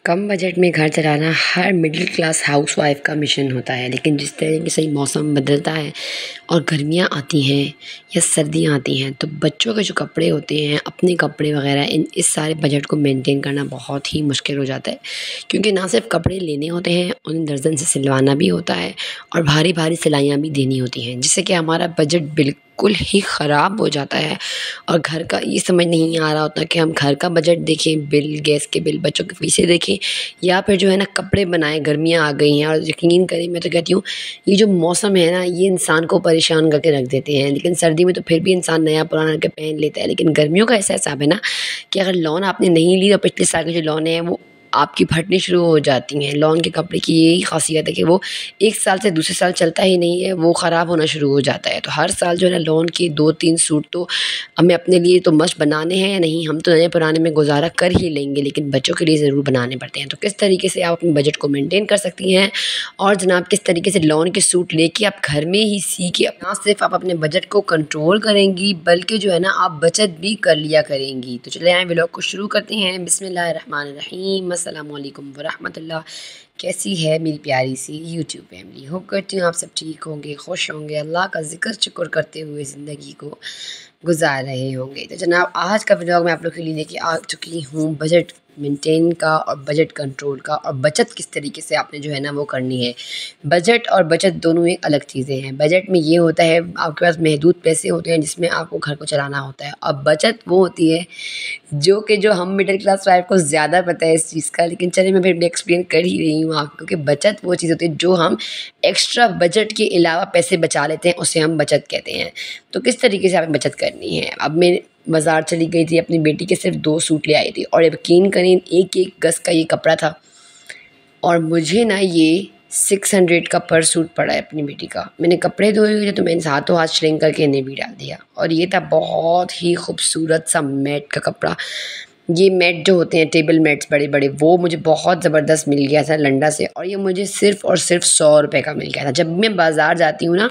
कम budget में घर चलाना हर मिडिल क्लास हाउसवाइफ का मिशन होता है। लेकिन जिस तरीके से मौसम बदलता है और गर्मियाँ आती हैं या सर्दियाँ आती हैं, तो बच्चों के जो कपड़े होते हैं, अपने कपड़े वगैरह, इस सारे बजट को मेंटेन करना बहुत ही मुश्किल हो जाता है। क्योंकि ना सिर्फ कपड़े लेने होते हैं, उन्हें दर्जन से सिलवाना भी होता है और भारी भारी सिलाइयाँ भी देनी होती हैं, जिससे कि हमारा बजट बिल्कुल ही ख़राब हो जाता है। और घर का ये समझ नहीं आ रहा होता कि हम घर का बजट देखें, बिल, गैस के बिल, बच्चों के फीसें देखें, या फिर जो है ना कपड़े बनाएं। गर्मियाँ आ गई हैं और यकीन करें, मैं तो कहती हूँ ये जो मौसम है ना, ये इंसान को परेशान करके रख देते हैं। लेकिन सर्दी में तो फिर भी इंसान नया पुराना करके पहन लेता है। लेकिन गर्मियों का ऐसा हिसाब है ना कि अगर लॉन आपने नहीं ली तो पिछले साल के जो लॉन है वो आपकी फटनी शुरू हो जाती हैं। लॉन के कपड़े की यही खासियत है कि वो एक साल से दूसरे साल चलता ही नहीं है, वो ख़राब होना शुरू हो जाता है। तो हर साल जो है ना लॉन के 2-3 सूट तो हमें अपने लिए तो मस्ट बनाने हैं या नहीं, हम तो नए पुराने में गुजारा कर ही लेंगे, लेकिन बच्चों के लिए ज़रूर बनाने पड़ते हैं। तो किस तरीके से आप अपने बजट को मेंटेन कर सकती हैं और जनाब किस तरीके से लॉन के सूट लेके आप घर में ही सी के ना सिर्फ आप अपने बजट को कंट्रोल करेंगी, बल्कि जो है ना आप बचत भी कर लिया करेंगी। तो चले आए व्लॉग को शुरू करते हैं। बिस्मिल्लाहिर्रहमानिर्रहीम। अस्सलाम वालेकुम वरहमतुल्लाह। कैसी है मेरी प्यारी सी यूट्यूब फैमिली? होप करती हूँ आप सब ठीक होंगे, खुश होंगे, अल्लाह का ज़िक्र शुक्र करते हुए ज़िंदगी को गुजार रहे होंगे। तो जनाब आज का व्लॉग मैं आप लोग के लिए लेके आ चुकी हूँ बजट मेंटेन का और बजट कंट्रोल का, और बचत किस तरीके से आपने जो है ना वो करनी है। बजट और बचत दोनों एक अलग चीज़ें हैं। बजट में ये होता है आपके पास महदूद पैसे होते हैं जिसमें आपको घर को चलाना होता है, और बचत वो होती है जो हम मिडिल क्लास वाइफ को ज़्यादा पता है इस चीज़ का। लेकिन चलिए मैं फिर भी एक्सप्लेन कर ही रही हूँ आपको कि बचत वो चीज़ होती है जो हम एक्स्ट्रा बजट के अलावा पैसे बचा लेते हैं, उसे हम बचत कहते हैं। तो किस तरीके से हमें बचत करनी है। अब मैं बाज़ार चली गई थी, अपनी बेटी के सिर्फ 2 सूट ले आई थी, और यकीन करें एक गज का ये कपड़ा था, और मुझे ना ये 600 का पर सूट पड़ा है अपनी बेटी का। मैंने कपड़े धोए हुए थे तो मैंने हाथों हाथ श्रिंक करके इन्हें भी डाल दिया। और ये था बहुत ही खूबसूरत सा मैट का कपड़ा। ये मैट जो होते हैं टेबल मैट्स बड़े बड़े, वो मुझे बहुत ज़बरदस्त मिल गया था लंडा से, और ये मुझे सिर्फ़ और सिर्फ 100 रुपये का मिल गया था। जब मैं बाज़ार जाती हूँ ना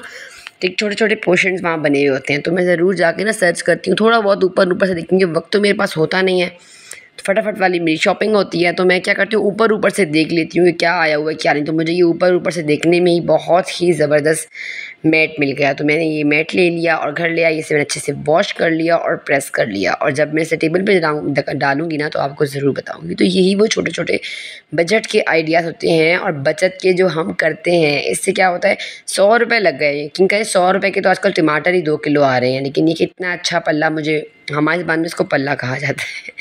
तो एक छोटे छोटे पोर्शंस वहाँ बने हुए होते हैं, तो मैं ज़रूर जाके ना सर्च करती हूँ, थोड़ा बहुत ऊपर से देखूँगी। वक्त तो मेरे पास होता नहीं है, तो फटाफट वाली मेरी शॉपिंग होती है, तो मैं क्या करती हूँ ऊपर से देख लेती हूँ कि क्या आया हुआ है क्या नहीं। तो मुझे ये ऊपर से देखने में ही बहुत ही ज़बरदस्त मैट मिल गया, तो मैंने ये मैट ले लिया और घर ले आई। इसे मैंने अच्छे से वॉश कर लिया और प्रेस कर लिया, और जब मैं इसे टेबल पे डालूँगी ना तो आपको ज़रूर बताऊँगी। तो यही वो छोटे छोटे बजट के आइडियाज़ होते हैं और बचत के जो हम करते हैं। इससे क्या होता है, 100 रुपये लग गए। यकीन करें 100 रुपये के तो आजकल टमाटर ही 2 किलो आ रहे हैं, लेकिन ये कितना अच्छा पल्ला, मुझे हमारे ज़बान में इसको पल्ला कहा जाता है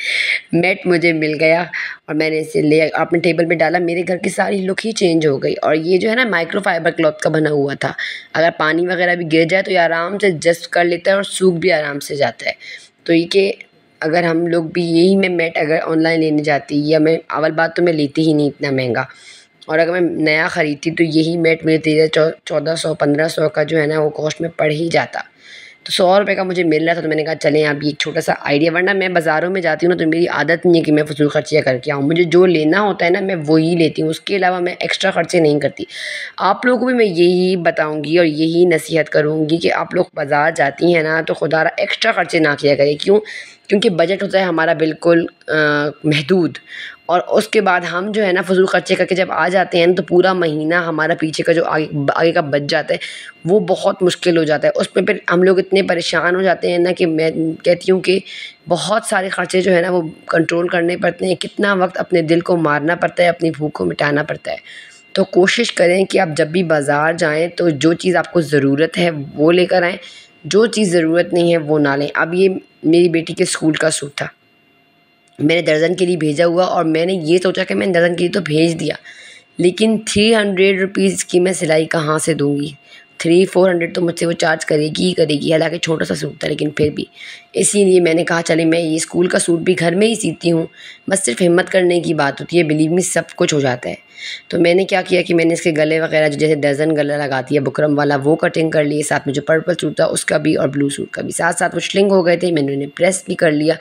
मैट मुझे मिल गया और मैंने इसे ले अपने टेबल पे डाला। मेरे घर की सारी लुक ही चेंज हो गई। और ये जो है ना माइक्रो फाइबर क्लॉथ का बना हुआ था, अगर पानी वगैरह भी गिर जाए तो ये आराम से एडजस्ट कर लेता है और सूख भी आराम से जाता है। तो ये कि अगर हम लोग भी यही मैं मैट अगर ऑनलाइन लेने जाती, या मैं अव्वल बात तो मैं लेती ही नहीं इतना महंगा, और अगर मैं नया ख़रीदती तो यही मैट मेरे 1400-1500 का जो है ना वो कॉस्ट में पड़ ही जाता। तो 100 रुपये का मुझे मिल रहा था, तो मैंने कहा चलें अब ये एक छोटा सा आइडिया। वरना मैं बाज़ारों में जाती हूँ ना तो मेरी आदत नहीं है कि मैं फजूल खर्चियाँ करके आऊँ। मुझे जो लेना होता है ना मैं वही लेती हूँ, उसके अलावा मैं एक्स्ट्रा खर्चे नहीं करती। आप लोगों को भी मैं यही बताऊँगी और यही नसीहत करूँगी कि आप लोग बाज़ार जाती हैं ना तो खुदारा एक्स्ट्रा खर्चे ना किया करें। क्यों? क्योंकि बजट होता है हमारा बिल्कुल महदूद, और उसके बाद हम जो है ना फजूल खर्चे करके जब आ जाते हैं ना तो पूरा महीना हमारा पीछे का जो आगे का बच जाता है वो बहुत मुश्किल हो जाता है। उसमें फिर हम लोग इतने परेशान हो जाते हैं ना कि मैं कहती हूँ कि बहुत सारे खर्चे जो है ना वो कंट्रोल करने पड़ते हैं। कितना वक्त अपने दिल को मारना पड़ता है, अपनी भूख को मिटाना पड़ता है। तो कोशिश करें कि आप जब भी बाज़ार जाएँ तो जो चीज़ आपको ज़रूरत है वो लेकर आएँ, जो चीज़ ज़रूरत नहीं है वो ना लें। अब ये मेरी बेटी के स्कूल का सूट था, मैंने दर्जन के लिए भेजा हुआ, और मैंने ये सोचा कि मैंने दर्जन के लिए तो भेज दिया, लेकिन 300 रुपीज़ की मैं सिलाई कहाँ से दूँगी। 300-400 तो मुझसे वो चार्ज करेगी ही करेगी। हालांकि छोटा सा सूट था लेकिन फिर भी, इसीलिए मैंने कहा चले मैं ये स्कूल का सूट भी घर में ही सीती हूँ। बस सिर्फ हिम्मत करने की बात होती है, बिलीव मी सब कुछ हो जाता है। तो मैंने क्या किया कि मैंने इसके गले वगैरह जो जैसे दर्जन गला लगाती है बुकरम वाला वो कटिंग कर लिए, साथ में जो पर्पल सूट था उसका भी और ब्लू सूट का भी, साथ साथ वो श्लिंग हो गए थे, मैंने उन्हें प्रेस भी कर लिया।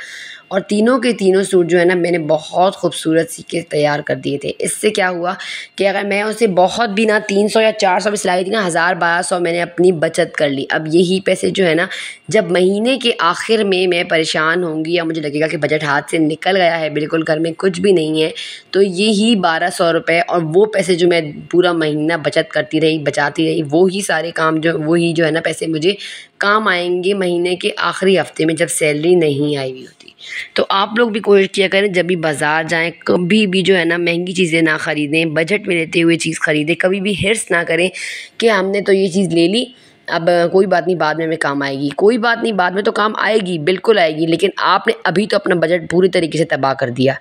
और तीनों के तीनों सूट जो है ना मैंने बहुत खूबसूरत सी के तैयार कर दिए थे। इससे क्या हुआ कि अगर मैं उसे बहुत भी ना 300 या 400 भी सिलाई थी ना, 1000-1200 मैंने अपनी बचत कर ली। अब यही पैसे जो है ना जब महीने के आखिर में मैं परेशान होंगी या मुझे लगेगा कि बजट हाथ से निकल गया है, बिल्कुल घर में कुछ भी नहीं है, तो यही 1200 रुपये और वो पैसे जो मैं पूरा महीना बचत करती रही, बचाती रही, वो ही सारे काम वही जो है ना पैसे मुझे काम आएंगे महीने के आखिरी हफ्ते में जब सैलरी नहीं आई हुई होती। तो आप लोग भी कोशिश किया करें, जब भी बाज़ार जाएं कभी भी जो है ना महंगी चीज़ें ना ख़रीदें, बजट में रहते हुए चीज़ ख़रीदें। कभी भी हिर्स ना करें कि हमने तो ये चीज़ ले ली, अब कोई बात नहीं बाद में हमें काम आएगी। कोई बात नहीं, बाद में तो काम आएगी, बिल्कुल आएगी, लेकिन आपने अभी तो अपना बजट पूरी तरीके से तबाह कर दिया।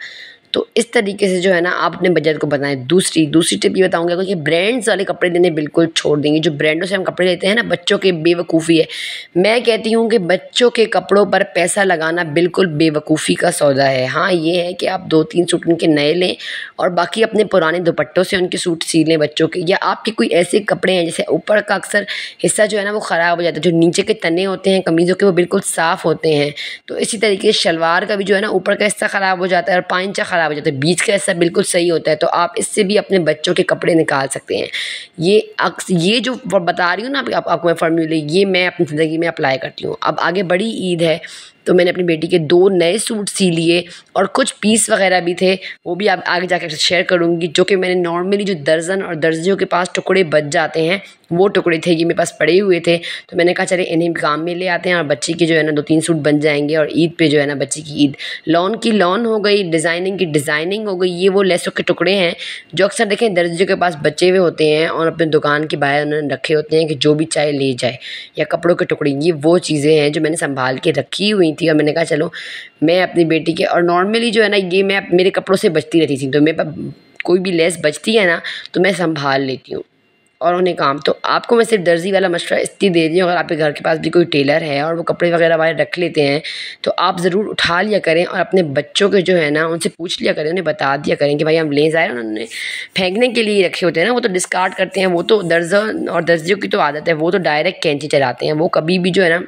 तो इस तरीके से जो है ना आप अपने बजट को बनाएं। दूसरी टिप ये बताऊंगा कि ब्रांड्स वाले कपड़े लेने बिल्कुल छोड़ देंगे। जो ब्रांडों से हम कपड़े लेते हैं ना, बच्चों के बेवकूफ़ी है। मैं कहती हूँ कि बच्चों के कपड़ों पर पैसा लगाना बिल्कुल बेवकूफ़ी का सौदा है। हाँ, ये है कि आप 2-3 सूट उनके नए लें और बाकी अपने पुराने दुपट्टों से उनके सूट सी लें बच्चों के। या आपके कोई ऐसे कपड़े हैं जैसे ऊपर का अक्सर हिस्सा जो है ना वो ख़राब हो जाता है, जो नीचे के तने होते हैं कमीज़ों के वो बिल्कुल साफ़ होते हैं। तो इसी तरीके से शलवार का भी जो है ना ऊपर का हिस्सा ख़राब हो जाता है और पाइंचा ख़राब हो जाता है, बीच का हिस्सा बिल्कुल सही होता है। तो आप इससे भी अपने बच्चों के कपड़े निकाल सकते हैं। ये जो बता रही हूँ ना आपको मैं फार्मूले, ये मैं अपनी ज़िंदगी में अप्लाई करती हूँ। अब आगे बड़ी ईद है तो मैंने अपनी बेटी के 2 नए सूट सी लिए और कुछ पीस वगैरह भी थे, वो भी आप आगे जाकर शेयर करूँगी। जो कि मैंने नॉर्मली जो दर्जन और दर्जियों के पास टुकड़े बच जाते हैं वो टुकड़े थे, ये मेरे पास पड़े हुए थे। तो मैंने कहा चले इन्हें भी काम में ले आते हैं और बच्ची के जो है ना 2-3 सूट बन जाएंगे। और ईद पे जो है ना बच्ची की ईद लॉन की लॉन हो गई, डिज़ाइनिंग की डिज़ाइनिंग हो गई। ये वो लेसों के टुकड़े हैं जो अक्सर देखें दर्जियों के पास बचे हुए होते हैं और अपने दुकान के बाहर उन्होंने रखे होते हैं कि जो भी चाहे ले जाए, या कपड़ों के टुकड़े। ये वो चीज़ें हैं जो मैंने संभाल के रखी हुई थी और मैंने कहा चलो मैं अपनी बेटी के, और नॉर्मली जो है ना ये मैं मेरे कपड़ों से बचती रहती थी, तो मेरे पास कोई भी लेस बचती है ना तो मैं संभाल लेती हूँ और उन्हें काम। तो आपको मैं सिर्फ दर्जी वाला मशवरा इसलिए दे रही हूँ, अगर आपके घर के पास भी कोई टेलर है और वो कपड़े वगैरह वाले रख लेते हैं तो आप ज़रूर उठा लिया करें और अपने बच्चों के जो है ना उनसे पूछ लिया करें, उन्हें बता दिया करें कि भाई हम ले जाए। उन्होंने फेंकने के लिए रखे होते हैं ना, वो तो डिस्कार्ड करते हैं। वो तो दर्जन और दर्जियों की तो आदत है, वो तो डायरेक्ट कैंची चलाते हैं, वो कभी भी जो है ना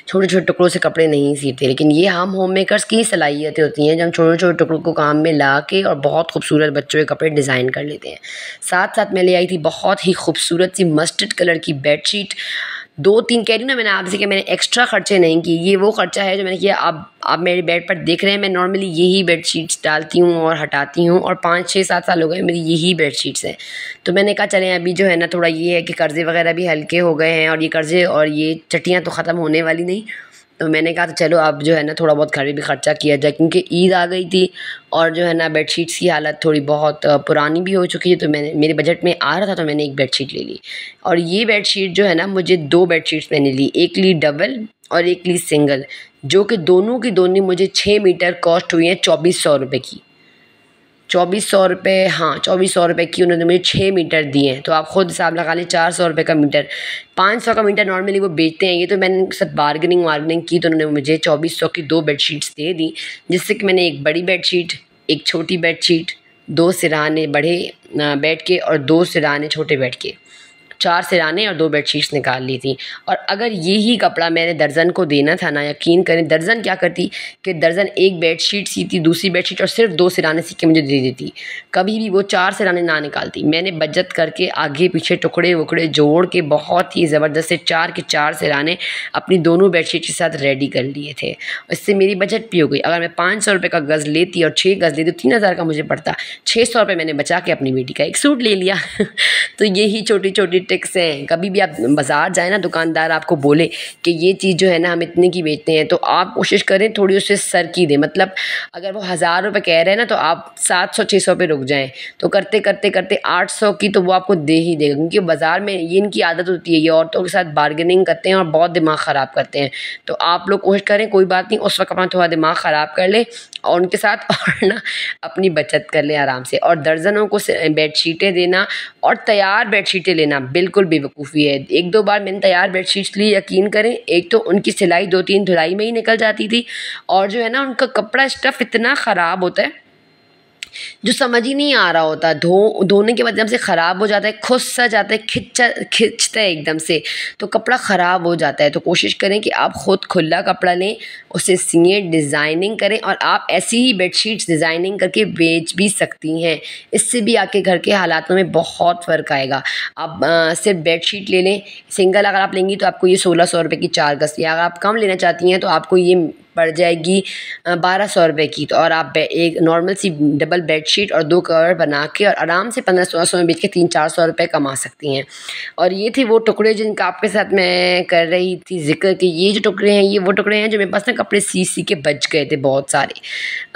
छोटे छोटे टुकड़ों से कपड़े नहीं सीते। लेकिन ये हम होम मेकर्स की सलाहियतें होती हैं जब हम छोटे छोटे टुकड़ों को काम में ला के और बहुत खूबसूरत बच्चों के कपड़े डिज़ाइन कर लेते हैं। साथ साथ मैं ले आई थी बहुत ही खूबसूरत सी मस्टर्ड कलर की बेडशीट। 2-3 कह रही हूँ ना मैंने आपसे कि मैंने एक्स्ट्रा खर्चे नहीं किए, ये वो खर्चा है जो मैंने किया। आप मेरे बेड पर देख रहे हैं, मैं नॉर्मली यही बेडशीट्स डालती हूँ और हटाती हूँ और 5-6-7 साल हो गए मेरी यही बेडशीट्स हैं। तो मैंने कहा चलें अभी जो है ना थोड़ा ये है कि कर्ज़े वगैरह भी हल्के हो गए हैं और ये कर्ज़े और ये चट्टियाँ तो ख़त्म होने वाली नहीं। तो मैंने कहा तो चलो अब जो है ना थोड़ा बहुत घर में भी ख़र्चा किया जाए, क्योंकि ईद आ गई थी और जो है ना बेडशीट्स की हालत थोड़ी बहुत पुरानी भी हो चुकी है। तो मैंने मेरे बजट में आ रहा था तो मैंने एक बेडशीट ले ली। और ये बेडशीट जो है ना मुझे 2 बेडशीट्स मैंने ली, एक ली डबल और एक ली सिंगल, जो कि दोनों की दोनों मुझे 6 मीटर कॉस्ट हुई है 2400 रुपये की। 2400 रुपये, हाँ 2400 रुपये की उन्होंने मुझे 6 मीटर दिए हैं। तो आप खुद हिसाब लगा लें, 400 रुपये का मीटर, 500 का मीटर नॉर्मली वो बेचते हैं। ये तो मैंने उनके साथ बार्गेनिंग की तो उन्होंने मुझे 2400 की 2 बेडशीट्स दे दी, जिससे कि मैंने एक बड़ी बेडशीट, एक छोटी बेडशीट, 2 सिरहाने बड़े बेड के और 2 सिरहाने छोटे बेड के, 4 सिरहाने और 2 बेडशीट्स निकाल ली थी। और अगर यही कपड़ा मैंने दर्जन को देना था ना, यकीन करें दर्जन क्या करती कि दर्जन एक बेडशीट सीती, दूसरी बेडशीट और सिर्फ 2 सिरहाने सी के मुझे दे देती, कभी भी वो 4 सिरहाने ना निकालती। मैंने बचत करके आगे पीछे टुकड़े वुकड़े जोड़ के बहुत ही ज़बरदस्त से 4 के 4 सिरहाने अपनी दोनों बेडशीट के साथ रेडी कर लिए थे। इससे मेरी बचत भी हो गई। अगर मैं 500 रुपये का गज़ लेती और 6 गज़ लेती तो 3000 का मुझे पड़ता। 600 रुपये मैंने बचा के अपनी बेटी का एक सूट ले लिया। तो यही छोटी छोटी टिक्स हैं। कभी भी आप बाज़ार जाए ना, दुकानदार आपको बोले कि ये चीज़ जो है ना हम इतने की बेचते हैं, तो आप कोशिश करें थोड़ी उससे सर की दें। मतलब अगर वो 1000 रुपये कह रहे हैं ना तो आप 700-600 पे रुक जाएं। तो करते करते करते 800 की तो वो आपको दे ही देगा, क्योंकि बाज़ार में ये इनकी आदत होती है, ये औरतों के साथ बार्गेनिंग करते हैं और बहुत दिमाग ख़राब करते हैं। तो आप लोग कोशिश करें, कोई बात नहीं, उस वक्त अपना थोड़ा दिमाग ख़राब कर ले और उनके साथ और ना अपनी बचत कर लें आराम से। और दर्जनों को बेडशीटें देना और तैयार बेडशीटें लेना बिल्कुल बेवकूफ़ी है। 1-2 बार मैंने तैयार बेडशीट्स ली, यकीन करें एक तो उनकी सिलाई 2-3 धुलाई में ही निकल जाती थी और जो है ना उनका कपड़ा स्टफ़ इतना ख़राब होता है, जो समझ ही नहीं आ रहा होता। धोने के बाद एकदम से ख़राब हो जाता है, खुस सा जाता है, खिंचता है एकदम से, तो कपड़ा ख़राब हो जाता है। तो कोशिश करें कि आप ख़ुद खुला कपड़ा लें, उसे सिएं, डिज़ाइनिंग करें, और आप ऐसी ही बेडशीट्स डिज़ाइनिंग करके बेच भी सकती हैं। इससे भी आपके घर के हालातों में बहुत फ़र्क आएगा। आप सिर्फ बेडशीट ले लें, सिंगल अगर आप लेंगी तो आपको ये 1600 रुपये की 4 गज़ की, अगर आप कम लेना चाहती हैं तो आपको ये पड़ जाएगी 1200 रुपये की। तो और आप एक नॉर्मल सी डबल बेडशीट और 2 कवर बना के और आराम से 1500-1600 में बेच के 300-400 रुपये कमा सकती हैं। और ये थे वो टुकड़े जिनका आपके साथ मैं कर रही थी ज़िक्र कि ये जो टुकड़े हैं, ये वो टुकड़े हैं जो मेरे पास ना कपड़े सी के बच गए थे बहुत सारे।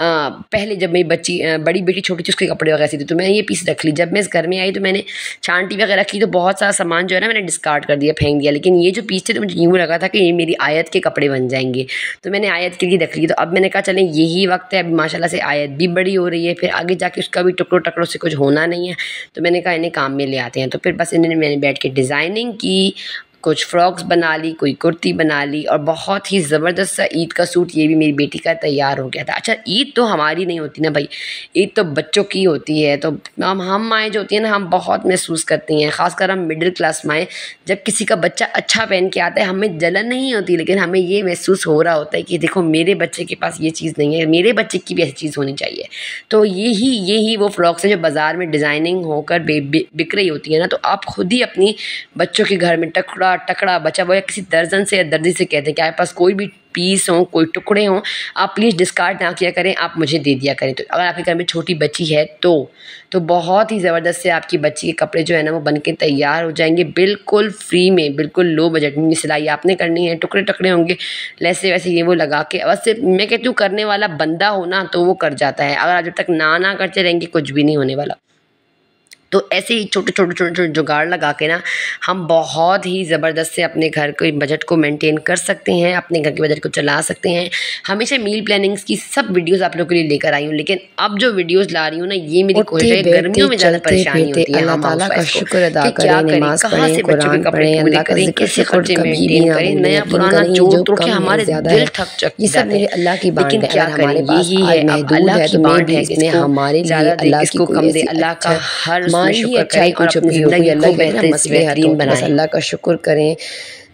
पहले जब मेरी बड़ी बेटी छोटी थी, उसके कपड़े वगैरह सी थी, तो मैंने ये पीस रख ली। जब मैं इस घर में आई तो मैंने छांटी वगैरह की, तो बहुत सारा सामान जो है ना मैंने डिस्कार्ड कर दिया, फेंक दिया। लेकिन ये जो पीस थे तो मुझे यूँ लगा था कि ये मेरी आयत के कपड़े बन जाएंगे, तो मैंने आयत के लिए रख ली। तो अब मैंने कहा चलें यही वक्त है, अभी माशाल्लाह से आयत भी बड़ी हो रही है, फिर आगे जाके उसका भी टुकड़ों से कुछ होना नहीं है, तो मैंने कहा इन्हें काम में ले आते हैं। तो फिर बस मैंने बैठ के डिज़ाइनिंग की, कुछ फ्रॉक्स बना ली, कोई कुर्ती बना ली, और बहुत ही ज़बरदस्त सा ईद का सूट ये भी मेरी बेटी का तैयार हो गया था। अच्छा, ईद तो हमारी नहीं होती ना भाई, ईद तो बच्चों की होती है। तो हम माएँ जो होती हैं ना, हम बहुत महसूस करती हैं, ख़ासकर हम मिडिल क्लास माएँ, जब किसी का बच्चा अच्छा पहन के आता है हमें जलन नहीं होती, लेकिन हमें ये महसूस हो रहा होता है कि देखो मेरे बच्चे के पास ये चीज़ नहीं है, मेरे बच्चे की भी ऐसी चीज़ होनी चाहिए। तो यही वो फ्रॉक्स हैं जो बाज़ार में डिज़ाइनिंग होकर बिक रही होती है ना। तो आप खुद ही अपनी बच्चों के घर में टकड़ा बचा हुआ या किसी दर्जन से या दर्जी से कहते हैं कि आपके पास कोई भी पीस हो, कोई टुकड़े हों, आप प्लीज़ डिस्कार्ड ना किया करें, आप मुझे दे दिया करें। तो अगर आपके घर में छोटी बच्ची है तो बहुत ही ज़बरदस्त से आपकी बच्ची के कपड़े जो है ना वो बन के तैयार हो जाएंगे, बिल्कुल फ्री में, बिल्कुल लो बजट में। सिलाई आपने करनी है, टुकड़े होंगे लैसे वैसे ये वो लगा के। बस सिर्फ मैं कहती हूँ करने वाला बंदा हो ना तो वो कर जाता है, अगर आप जब तक ना करते रहेंगे कुछ भी नहीं होने वाला। तो ऐसे ही छोटे जुगाड़ लगा के ना हम बहुत ही ज़बरदस्त से अपने घर के बजट को मेंटेन कर सकते हैं, अपने घर के बजट को चला सकते हैं। हमेशा मील प्लानिंग्स की सब वीडियोस आप लोगों के लिए लेकर आई हूँ, लेकिन अब जो वीडियोस ला रही हूँ ना ये मेरी कोशिश है। गर्मियों में ज़्यादा परेशानी होती है, अल्लाह ताला का शुक्र अदा करें, नमाज पढ़ें, कुरान पढ़ें, अल्लाह का जिक्र शुक्र कभी भी ना भूलें। नया पुराना जोड़ तोड़ के हमारे दिल थक चुके, ये सब मेरे अल्लाह की बात है। क्या हमारे पास यही है, अल्लाह की बात है, इसने हमारे लिए अल्लाह इसको कम दे, अल्लाह का हर उसमें शुक्र करें और अपनी ज़िंदगी ज़िंदगी को मसले बेहतरीन बनाएं। अल्लाह का शुक्र करें,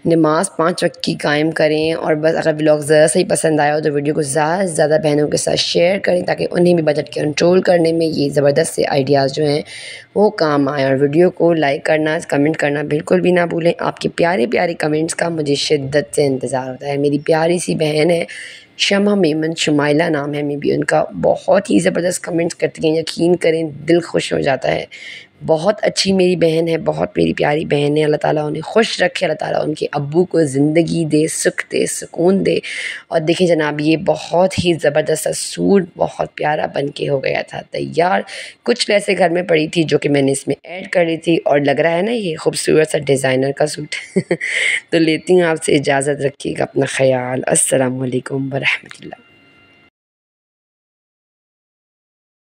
नमाज 5 वक्त की कायम करें। और बस अगर व्लॉग ज़रा सा ही पसंद आया हो तो वीडियो को ज़्यादा से ज़्यादा बहनों के साथ शेयर करें, ताकि उन्हें भी बजट कंट्रोल करने में ये ज़बरदस्त से आइडियाज़ जो हैं वो काम आए। और वीडियो को लाइक करना, कमेंट करना बिल्कुल भी ना भूलें। आपके प्यारे कमेंट्स का मुझे शिद्दत से इंतज़ार होता है। मेरी प्यारी सी बहन है शमा मेमन, शुमाइला नाम है मे भी उनका, बहुत ही ज़बरदस्त कमेंट्स करती हैं, यकीन करें दिल खुश हो जाता है। बहुत अच्छी मेरी बहन है, बहुत मेरी प्यारी बहन है। अल्लाह ताला उन्हें खुश रखे, अल्लाह ताला उनके अब्बू को ज़िंदगी दे, सुख दे, सुकून दे। और देखिए जनाब, ये बहुत ही ज़बरदस्त सूट बहुत प्यारा बन के हो गया था तैयार। कुछ लेसें घर में पड़ी थी जो कि मैंने इसमें ऐड कर ली थी, और लग रहा है ना ये खूबसूरत सा डिज़ाइनर का सूट। तो लेती हूँ आपसे इजाज़त, रखिएगा अपना ख़याल। अस्सलामु अलैकुम व रहमतुल्लाह।